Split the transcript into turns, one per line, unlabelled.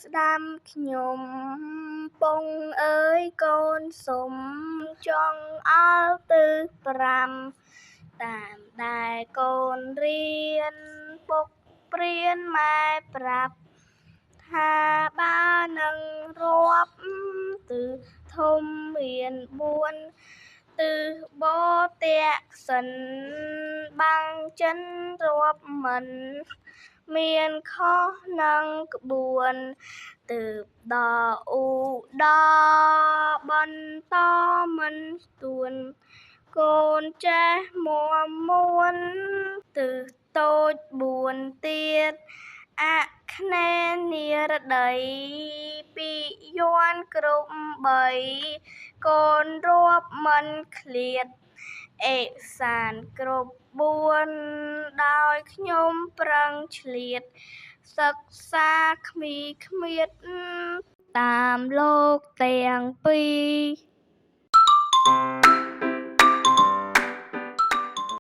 ស្ដាំខ្ញុំពងអើយកូនសុំចង់អល់ទិស5តាមដែលកូនរៀនពុកព្រានម៉ែប្រាប់ថាបើនឹងរាប់ទិសធំមាន4ទិសបូទសិនបាំងចិនរាប់មិនមានខុសនឹងក្បួនទើបដល់ឧត្តរបន្តមិនស្ទួនកូនចេះមាំមួនទិសតូច4ទៀតអគ្នេយ៍និរតីពីរយ័ន្តគ្រប់3កូនរាប់មិនឃ្លាតឥសានគ្រប់4ដោយខ្ញុំប្រឹងឆ្លៀតសិក្សាគ្មានគ្មៀតតាមលោកទាំងពីរ